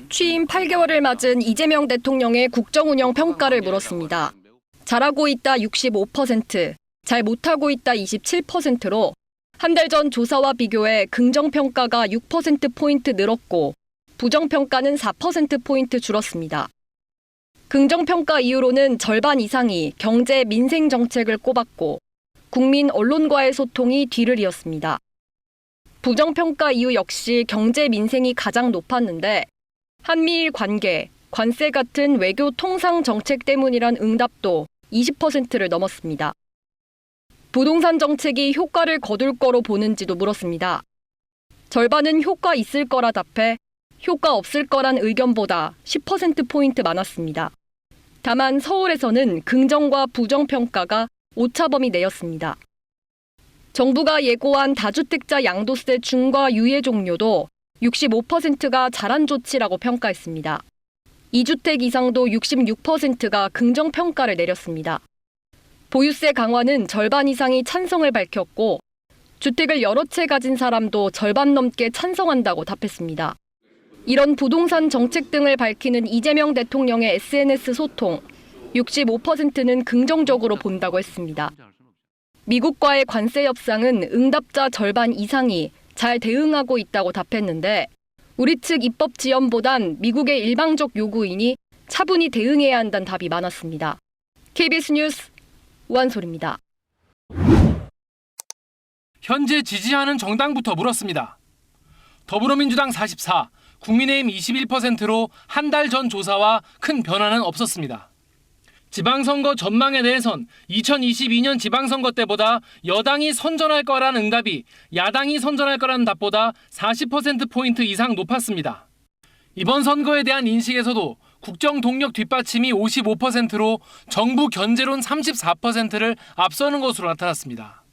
취임 8개월을 맞은 이재명 대통령의 국정운영 평가를 물었습니다. 잘하고 있다 65%, 잘 못하고 있다 27%로 한 달 전 조사와 비교해 긍정평가가 6%포인트 늘었고 부정평가는 4%포인트 줄었습니다. 긍정평가 이후로는 절반 이상이 경제 민생 정책을 꼽았고 국민 언론과의 소통이 뒤를 이었습니다. 부정평가 이후 역시 경제 민생이 가장 높았는데 한미일 관계, 관세 같은 외교 통상 정책 때문이란 응답도 20%를 넘었습니다. 부동산 정책이 효과를 거둘 거로 보는지도 물었습니다. 절반은 효과 있을 거라 답해 효과 없을 거란 의견보다 10%포인트 많았습니다. 다만 서울에서는 긍정과 부정평가가 오차범위 내였습니다. 정부가 예고한 다주택자 양도세 중과 유예 종료도 65%가 잘한 조치라고 평가했습니다. 2주택 이상도 66%가 긍정평가를 내렸습니다. 보유세 강화는 절반 이상이 찬성을 밝혔고 주택을 여러 채 가진 사람도 절반 넘게 찬성한다고 답했습니다. 이런 부동산 정책 등을 밝히는 이재명 대통령의 SNS 소통, 65%는 긍정적으로 본다고 했습니다. 미국과의 관세 협상은 응답자 절반 이상이 잘 대응하고 있다고 답했는데 우리 측 입법 지연보단 미국의 일방적 요구이니 차분히 대응해야 한다는 답이 많았습니다. KBS 뉴스 우한솔입니다. 현재 지지하는 정당부터 물었습니다. 더불어민주당 44, 국민의힘 21%로 한 달 전 조사와 큰 변화는 없었습니다. 지방선거 전망에 대해선 2022년 지방선거 때보다 여당이 선전할 거란 응답이 야당이 선전할 거라는 답보다 40%포인트 이상 높았습니다. 이번 선거에 대한 인식에서도 국정 동력 뒷받침이 55%로 정부 견제론 34%를 앞서는 것으로 나타났습니다.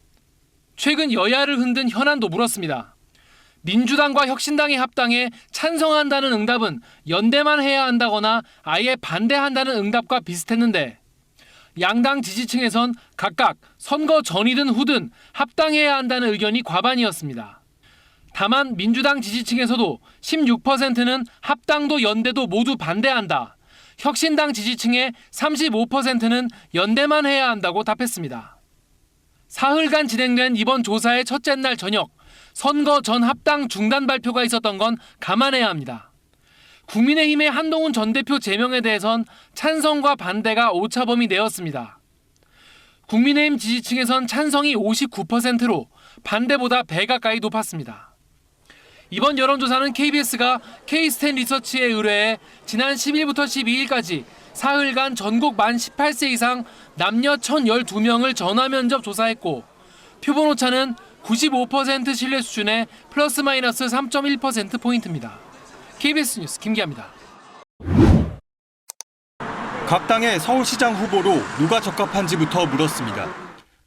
최근 여야를 흔든 현안도 물었습니다. 민주당과 혁신당의 합당에 찬성한다는 응답은 연대만 해야 한다거나 아예 반대한다는 응답과 비슷했는데 양당 지지층에선 각각 선거 전이든 후든 합당해야 한다는 의견이 과반이었습니다. 다만 민주당 지지층에서도 16%는 합당도 연대도 모두 반대한다. 혁신당 지지층의 35%는 연대만 해야 한다고 답했습니다. 사흘간 진행된 이번 조사의 첫째 날 저녁 선거 전 합당 중단 발표가 있었던 건 감안해야 합니다. 국민의힘의 한동훈 전 대표 제명에 대해선 찬성과 반대가 오차범위 내였습니다. 국민의힘 지지층에선 찬성이 59%로 반대보다 배 가까이 높았습니다. 이번 여론조사는 KBS가 K-스탠 리서치에 의뢰해 지난 10일부터 12일까지 사흘간 전국 만 18세 이상 남녀 1,012명을 전화 면접 조사했고 표본 오차는 95% 신뢰 수준의 플러스 마이너스 3.1%포인트입니다. KBS 뉴스 김기아입니다. 각 당의 서울시장 후보로 누가 적합한지부터 물었습니다.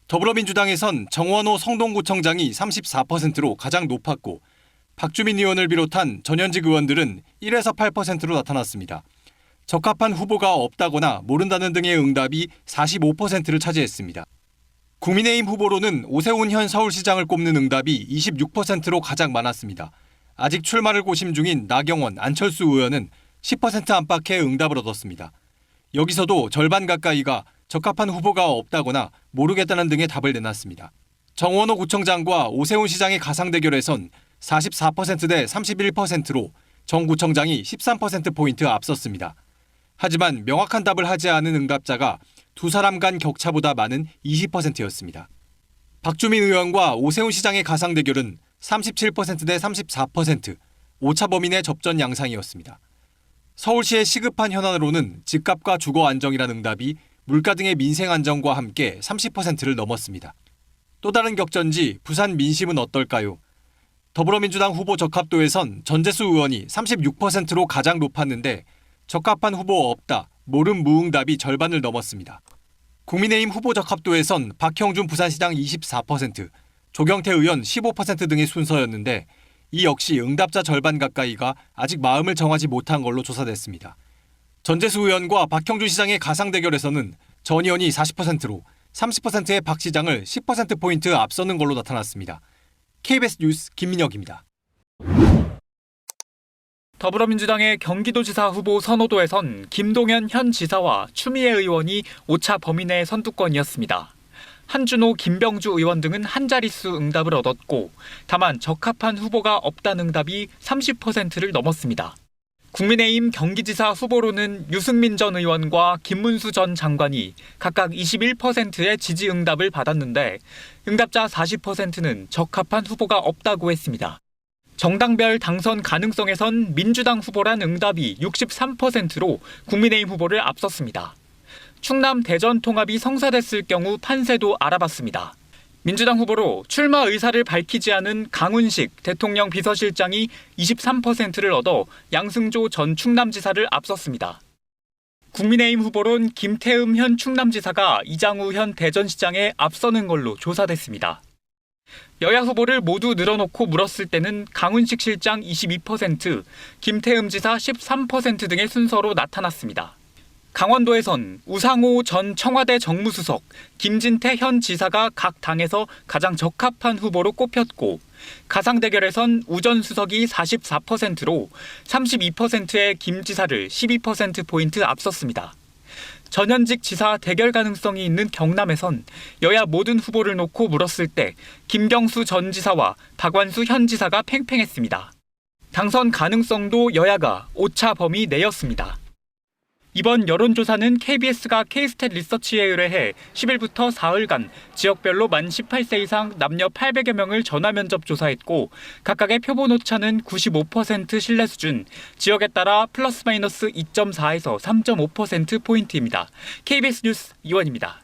더불어민주당에선 정원호 성동구청장이 34%로 가장 높았고 박주민 의원을 비롯한 전현직 의원들은 1에서 8%로 나타났습니다. 적합한 후보가 없다거나 모른다는 등의 응답이 45%를 차지했습니다. 국민의힘 후보로는 오세훈 현 서울시장을 꼽는 응답이 26%로 가장 많았습니다. 아직 출마를 고심 중인 나경원, 안철수 의원은 10% 안팎의 응답을 얻었습니다. 여기서도 절반 가까이가 적합한 후보가 없다거나 모르겠다는 등의 답을 내놨습니다. 정원호 구청장과 오세훈 시장의 가상 대결에선 44%대 31%로 정 구청장이 13%포인트 앞섰습니다. 하지만 명확한 답을 하지 않은 응답자가 두 사람 간 격차보다 많은 20%였습니다. 박주민 의원과 오세훈 시장의 가상 대결은 37%대 34%, 오차범위 내 접전 양상이었습니다. 서울시의 시급한 현안으로는 집값과 주거 안정이라는 응답이 물가 등의 민생 안정과 함께 30%를 넘었습니다. 또 다른 격전지 부산 민심은 어떨까요? 더불어민주당 후보 적합도에선 전재수 의원이 36%로 가장 높았는데 적합한 후보 없다, 모름 무응답이 절반을 넘었습니다. 국민의힘 후보 적합도에선 박형준 부산시장 24%, 조경태 의원 15% 등의 순서였는데 이 역시 응답자 절반 가까이가 아직 마음을 정하지 못한 걸로 조사됐습니다. 전재수 의원과 박형준 시장의 가상 대결에서는 전 의원이 40%로 30%의 박 시장을 10%포인트 앞서는 걸로 나타났습니다. KBS 뉴스 김민혁입니다. 더불어민주당의 경기도지사 후보 선호도에선 김동연 현 지사와 추미애 의원이 오차 범위 내 선두권이었습니다. 한준호, 김병주 의원 등은 한 자릿수 응답을 얻었고 다만 적합한 후보가 없다는 응답이 30%를 넘었습니다. 국민의힘 경기지사 후보로는 유승민 전 의원과 김문수 전 장관이 각각 21%의 지지 응답을 받았는데 응답자 40%는 적합한 후보가 없다고 했습니다. 정당별 당선 가능성에선 민주당 후보란 응답이 63%로 국민의힘 후보를 앞섰습니다. 충남 대전 통합이 성사됐을 경우 판세도 알아봤습니다. 민주당 후보로 출마 의사를 밝히지 않은 강훈식 대통령 비서실장이 23%를 얻어 양승조 전 충남지사를 앞섰습니다. 국민의힘 후보론 김태흠 현 충남지사가 이장우 현 대전시장에 앞서는 걸로 조사됐습니다. 여야 후보를 모두 늘어놓고 물었을 때는 강훈식 실장 22%, 김태흠 지사 13% 등의 순서로 나타났습니다. 강원도에선 우상호 전 청와대 정무수석, 김진태 현 지사가 각 당에서 가장 적합한 후보로 꼽혔고 가상 대결에선 우 전 수석이 44%로 32%의 김 지사를 12%포인트 앞섰습니다. 전현직 지사 대결 가능성이 있는 경남에선 여야 모든 후보를 놓고 물었을 때 김경수 전 지사와 박완수 현 지사가 팽팽했습니다. 당선 가능성도 여야가 오차 범위 내였습니다. 이번 여론조사는 KBS가 K스탯 리서치에 의뢰해 10일부터 사흘간 지역별로 만 18세 이상 남녀 800여 명을 전화 면접 조사했고 각각의 표본 오차는 95% 신뢰 수준, 지역에 따라 플러스 마이너스 2.4에서 3.5%포인트입니다. KBS 뉴스 이원입니다.